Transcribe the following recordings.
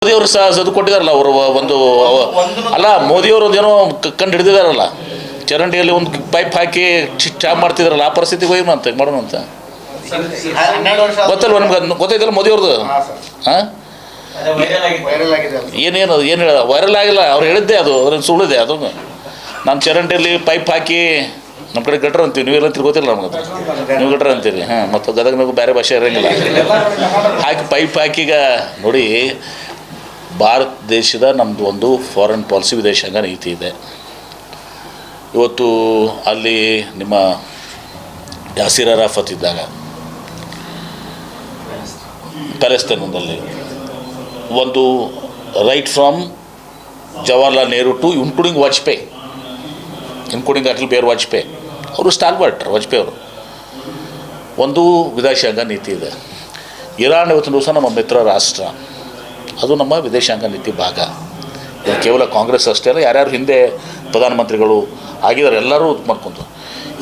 ಮೋದಿಯವರು ಸಹ ಅದು ಕೊಟ್ಟಿದಾರಲ್ಲ ಅವರು ಒಂದು ಅಲ್ಲ ಮೋದಿಯವರು ಒಂದೇನೋ ಕಂಡು ಹಿಡಿದಿದಾರಲ್ಲ ಚರಂಡಿಯಲ್ಲಿ ಒಂದು ಪೈಪ್ ಹಾಕಿ ಚಾ ಮಾಡ್ತಿದಾರಲ್ಲ ಆ ಪರಿಸ್ಥಿತಿಗೆ ಹೋಗಿ ಅಂತ ಮಾಡೋಣ ಅಂತ ಗೊತ್ತಲ್ವ ನಿಮ್ಗೆ ಗೊತ್ತೈತಲ್ಲ ಮೋದಿಯವ್ರದ್ದು ಹಾಂ ಏನೇನು ಏನು ಹೇಳ ವೈರಲ್ ಆಗಿಲ್ಲ ಅವ್ರು ಹೇಳಿದ್ದೆ ಅದು ಅದ್ರಲ್ಲಿ ಸುಳ್ಳಿದೆ ಅದು ನಾನು ಚರಂಡಿಯಲ್ಲಿ ಪೈಪ್ ಹಾಕಿ ನಮ್ಮ ಕಡೆ ಗಟ್ರ ಅಂತೀವಿ ನೀವೆಲ್ಲ ತಿರ್ಗೋತಿಲ್ಲ ನಮ್ಗೆ ನೀವು ಗಟ್ರ ಅಂತೀರಿ ಹಾಂ ಮತ್ತು ಗದಗನಾಗೂ ಬೇರೆ ಭಾಷೆ ಇರೋಂಗಿಲ್ಲ ಹಾಕಿ ಪೈಪ್ ಹಾಕೀಗ ನೋಡಿ ಭಾರತ ದೇಶದ ನಮ್ಮದು ಒಂದು ಫಾರಿನ್ ಪಾಲಿಸಿ ವಿದೇಶಾಂಗ ನೀತಿ ಇದೆ. ಇವತ್ತು ಅಲ್ಲಿ ನಿಮ್ಮ ಯಾಸಿರ್ ಅರಾಫತ್ ಇದ್ದಾಗ ಪ್ಯಾಲೆಸ್ತೈನದಲ್ಲಿ ಒಂದು right from Jawaharlal Nehru to including Vajpayee Atal Bihari Vajpayee ಅವರು ಸ್ಟಾಲ್ವರ್ಟ್ ವಾಜಪೇಯಿ ಅವರು ಒಂದು ವಿದೇಶಾಂಗ ನೀತಿ ಇದೆ. ಇರಾನ್ ಇವತ್ತಿನ ದಿವಸ ನಮ್ಮ ಮಿತ್ರ ರಾಷ್ಟ್ರ, ಅದು ನಮ್ಮ ವಿದೇಶಾಂಗ ನೀತಿ ಭಾಗ. ಇದು ಕೇವಲ ಕಾಂಗ್ರೆಸ್ ಅಷ್ಟೇ ಅಲ್ಲ, ಯಾರ್ಯಾರು ಹಿಂದೆ ಪ್ರಧಾನಮಂತ್ರಿಗಳು ಆಗಿದ್ದಾರೆ ಎಲ್ಲರೂ ಮಾಡ್ಕೊಂಡು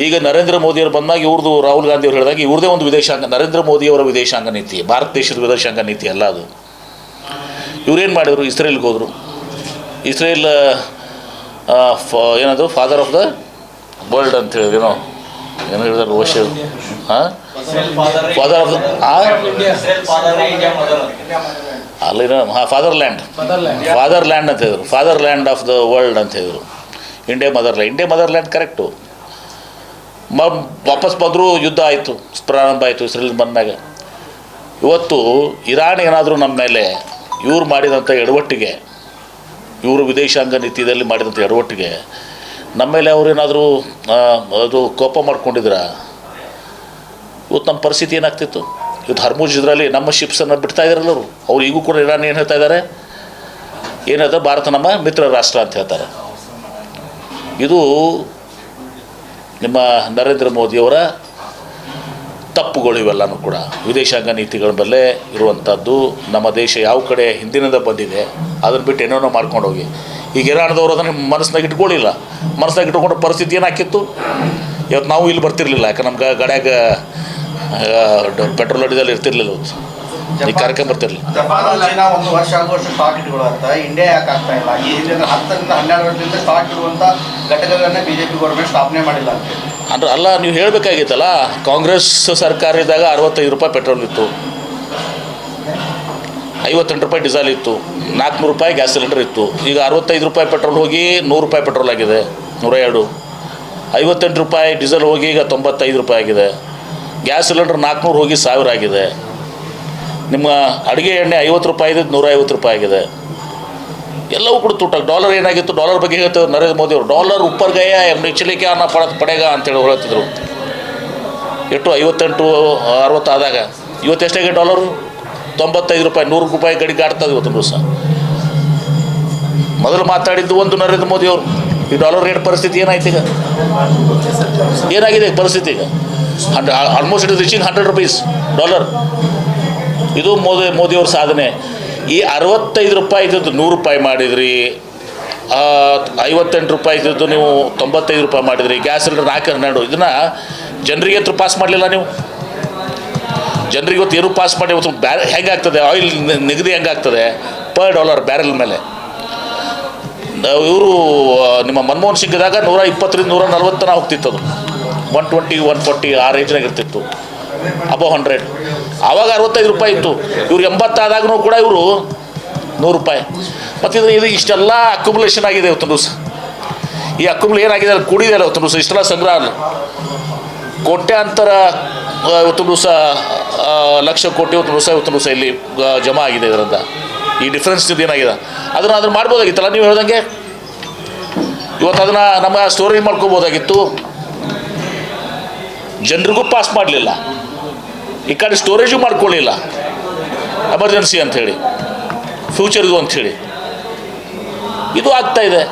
ಈಗ ನರೇಂದ್ರ ಮೋದಿಯವರು ಬಂದಾಗ ಇವ್ರದ್ದು ರಾಹುಲ್ ಗಾಂಧಿ ಅವರು ಹೇಳಿದಾಗ ಇವ್ರದೇ ಒಂದು ವಿದೇಶಾಂಗ ನರೇಂದ್ರ ಮೋದಿಯವರ ವಿದೇಶಾಂಗ ನೀತಿ, ಭಾರತ ದೇಶದ ವಿದೇಶಾಂಗ ನೀತಿ ಅಲ್ಲ ಅದು. ಇವ್ರೇನು ಮಾಡಿದರು, ಇಸ್ರೇಲ್ಗೆ ಹೋದರು. ಇಸ್ರೇಲ್ ಏನದು ಫಾದರ್ ಆಫ್ ದ ವರ್ಲ್ಡ್ ಅಂತ ಹೇಳಿದ್ರು ಏನು ಹೇಳಿದಾರೆ ವರ್ಷ ಹಾಂ ಫಾದರ್ ಆಫ್ ದ ಅಲ್ಲಿನ ಹಾಂ ಫಾದರ್ ಲ್ಯಾಂಡ್ ಅಂತ ಹೇಳಿದ್ರು, father land of the world ಅಂತ ಹೇಳಿದರು. India mother land correct. ವಾಪಸ್ ಬಂದರೂ ಯುದ್ಧ ಆಯಿತು, ಪ್ರಾರಂಭ ಆಯಿತು ಇಸ್ರೇಲ್ ಬಂದಾಗ. ಇವತ್ತು ಇರಾನ್ ಏನಾದರೂ ನಮ್ಮ ಮೇಲೆ ಇವ್ರು ಮಾಡಿದಂಥ ಎಡವಟ್ಟಿಗೆ, ಇವರು ವಿದೇಶಾಂಗ ನೀತಿಯಲ್ಲಿ ಮಾಡಿದಂಥ ಎಡವಟ್ಟಿಗೆ ನಮ್ಮ ಮೇಲೆ ಅವರೇನಾದರೂ ಅದು ಕೋಪ ಮಾಡ್ಕೊಂಡಿದ್ರೆ ಇವತ್ತು ನಮ್ಮ ಪರಿಸ್ಥಿತಿ ಏನಾಗ್ತಿತ್ತು? ಇವತ್ತು ಹರ್ಮುಜ್ ಇದರಲ್ಲಿ ನಮ್ಮ ಶಿಪ್ಸನ್ನು ಬಿಡ್ತಾ ಇದ್ದಾರಲ್ಲ ಅವ್ರು ಈಗೂ ಕೂಡ ಇರಾನ್ ಏನು ಹೇಳ್ತಾ ಇದ್ದಾರೆ, ಏನು ಹೇಳ್ತಾರೆ, ಭಾರತ ನಮ್ಮ ಮಿತ್ರ ರಾಷ್ಟ್ರ ಅಂತ ಹೇಳ್ತಾರೆ. ಇದು ನಿಮ್ಮ ನರೇಂದ್ರ ಮೋದಿಯವರ ತಪ್ಪುಗಳು ಇವೆಲ್ಲನೂ ಕೂಡ ವಿದೇಶಾಂಗ ನೀತಿಗಳ ಮೇಲೆ ಇರುವಂಥದ್ದು. ನಮ್ಮ ದೇಶ ಯಾವ ಕಡೆ ಹಿಂದಿನಿಂದ ಬಂದಿದೆ ಅದನ್ನು ಬಿಟ್ಟು ಏನೇನೋ ಮಾಡ್ಕೊಂಡು ಹೋಗಿ ಈಗ ಇರಾನ್ದವರು ಅದನ್ನು ಮನಸ್ಸಿನಾಗ ಇಟ್ಕೊಳ್ಳಿಲ್ಲ. ಮನಸ್ಸಿನಾಗ ಇಟ್ಕೊಂಡ ಪರಿಸ್ಥಿತಿ ಏನಾಕಿತ್ತು, ಇವತ್ತು ನಾವು ಇಲ್ಲಿ ಬರ್ತಿರ್ಲಿಲ್ಲ. ಯಾಕೆ ನಮ್ಗೆ ಗಡ್ಯಾಗ ಪೆಟ್ರೋಲ್ ಡೀಸೆಲ್ ಇರ್ತಿರ್ಲಿಲ್ಲ, ಈ ಕಾರ್ಯಕ್ರಮ ಬರ್ತಿರ್ಲಿಲ್ಲ. ಒಂದು ವರ್ಷ ಆಗುವಷ್ಟು ಸ್ಟಾಕ್ ಇಟ್ಕೊಳ್ಳುವಂತ ಇಂಡಿಯಾ ಯಾಕೆ ಆಗ್ತಾ ಇಲ್ಲ? ಈ 10ರಿಂದ 12 ವರ್ಷದಿಂದ ಸ್ಟಾಕ್ ಇಡುವಂಥ ಘಟಕಗಳನ್ನೇ ಬಿಜೆಪಿ ಗೌರ್ಮೆಂಟ್ ಸ್ಥಾಪನೆ ಮಾಡಿಲ್ಲ ಅಂತ ಅಂದ್ರೆ ಅಲ್ಲ, ನೀವು ಹೇಳಬೇಕಾಗಿತ್ತಲ್ಲ. ಕಾಂಗ್ರೆಸ್ ಸರ್ಕಾರ ಇದ್ದಾಗ 65 ರೂಪಾಯಿ ಪೆಟ್ರೋಲ್ ಇತ್ತು, 58 ರೂಪಾಯಿ ಡೀಸೆಲ್ ಇತ್ತು, 400 ರೂಪಾಯಿ ಗ್ಯಾಸ್ ಸಿಲಿಂಡರ್ ಇತ್ತು. ಈಗ 65 ರೂಪಾಯಿ ಪೆಟ್ರೋಲ್ ಹೋಗಿ 100 ರೂಪಾಯಿ ಪೆಟ್ರೋಲ್ ಆಗಿದೆ, 102. 58 ರೂಪಾಯಿ ಡೀಸೆಲ್ ಹೋಗಿ ಈಗ 95 ರೂಪಾಯಿ ಆಗಿದೆ. ಗ್ಯಾಸ್ ಸಿಲಿಂಡರ್ 400 ಹೋಗಿ 1000 ಆಗಿದೆ. ನಿಮ್ಮ ಅಡುಗೆ ಎಣ್ಣೆ 50 ರೂಪಾಯಿ ಇದ್ದು 150 ರೂಪಾಯಿ ಆಗಿದೆ. ಎಲ್ಲವೂ ಕೂಡ ತುಟ್ಟ. ಡಾಲರ್ ಏನಾಗಿತ್ತು, ಡಾಲರ್ ಬಗ್ಗೆ ಹೇಳ್ತಾರೆ ನರೇಂದ್ರ ಮೋದಿ ಅವರು. ಡಾಲರ್ ಉಪ್ಪರ್ ಗಯ ನಿಚ್ಚಲೆ ಕ್ಯಾ ನಾ ಪಡೆಗ ಅಂತೇಳಿ ಹೇಳ್ತಿದ್ರು. ಎಷ್ಟು 58 60 ಆದಾಗ ಇವತ್ತು ಎಷ್ಟಾಗಿದೆ ಡಾಲರು? 95 ರೂಪಾಯಿ, 100 ರೂಪಾಯಿ ಗಡಿಗೆ ಆಡ್ತದೆ ಇವತ್ತು ದಿವಸ. ಮೊದಲು ಮಾತಾಡಿದ್ದು ಒಂದು ನರೇಂದ್ರ ಮೋದಿ ಅವರು. ಈ ಡಾಲರ್ ರೇಟ್ ಪರಿಸ್ಥಿತಿ ಏನಾಯ್ತು ಈಗ, ಏನಾಗಿದೆ ಪರಿಸ್ಥಿತಿ ಈಗ? Almost it is reaching 100 rupees dollar. ಇದು ಮೋದಿಯವ್ರ ಸಾಧನೆ. ಈ 65 ರೂಪಾಯಿ ಇದ್ದದ್ದು 100 ರೂಪಾಯಿ ಮಾಡಿದ್ರಿ, 58 ರೂಪಾಯಿ ಇದ್ದದ್ದು ನೀವು 95 ರೂಪಾಯಿ ಮಾಡಿದ್ರಿ. Gas cylinder 412. ಇದನ್ನು ಜನರಿಗೆ ಹತ್ರ ಪಾಸ್ ಮಾಡಲಿಲ್ಲ ನೀವು. ಜನರಿಗೆ ಇವತ್ತು ಏನು ಪಾಸ್ ಮಾಡಿ ಇವತ್ತು ಹೆಂಗಾಗ್ತದೆ, ಆಯಿಲ್ ನಿಗದಿ ಹೆಂಗಾಗ್ತದೆ ಪರ್ ಡಾಲರ್ ಬ್ಯಾರೆಲ್ ಮೇಲೆ. ಇವರು ನಿಮ್ಮ ಮನಮೋಹನ್ ಸಿಂಗ್ ಇದ್ದಾಗ 120ರಿಂದ 140 ಹೋಗ್ತಿತ್ತು. ಅದು 120 140 ಆ ರೇಂಜ್ನಾಗ ಇರ್ತಿತ್ತು, ಅಬೌವ್ 100. ಆವಾಗ 65 ರೂಪಾಯಿ ಇತ್ತು. ಇವ್ರು 80 ಆದಾಗೂ ಕೂಡ ಇವರು 100 ರೂಪಾಯಿ. ಮತ್ತು ಇದು ಇಷ್ಟೆಲ್ಲ ಅಕ್ಯುಮುಲೇಷನ್ ಆಗಿದೆ ಇವತ್ತು ದಿವಸ. ಈ ಏನಾಗಿದೆ ಅಲ್ಲಿ ಕೂಡಿದೆ ಇವತ್ತು ದಿವಸ, ಇಷ್ಟೆಲ್ಲ ಸಂಗ್ರಹ ಅಲ್ಲ. ಕೋಟ್ಯಾಂತರ ಇವತ್ತು ದಿವಸ ಲಕ್ಷ ಕೋಟಿ ಇವತ್ತು ದಿವಸ ಇಲ್ಲಿ ಜಮಾ ಆಗಿದೆ. ಇದರಿಂದ ಈ ಡಿಫ್ರೆನ್ಸ್ ಏನಾಗಿದೆ ಅದನ್ನು ಮಾಡ್ಬೋದಾಗಿತ್ತಲ್ಲ ನೀವು ಹೇಳ್ದಂಗೆ. ಇವತ್ತು ಅದನ್ನು ನಮ್ಮ ಸ್ಟೋರೇಜ್ ಮಾಡ್ಕೋಬೋದಾಗಿತ್ತು. ಜನರಿಗೂ ಪಾಸ್ ಮಾಡಲಿಲ್ಲ, ಈ ಕಡೆ ಸ್ಟೋರೇಜು ಮಾಡ್ಕೊಳ್ಳಿಲ್ಲ, ಎಮರ್ಜೆನ್ಸಿ ಅಂಥೇಳಿ, ಫ್ಯೂಚರ್ದು ಅಂಥೇಳಿ ಇದು ಆಗ್ತಾಯಿದೆ.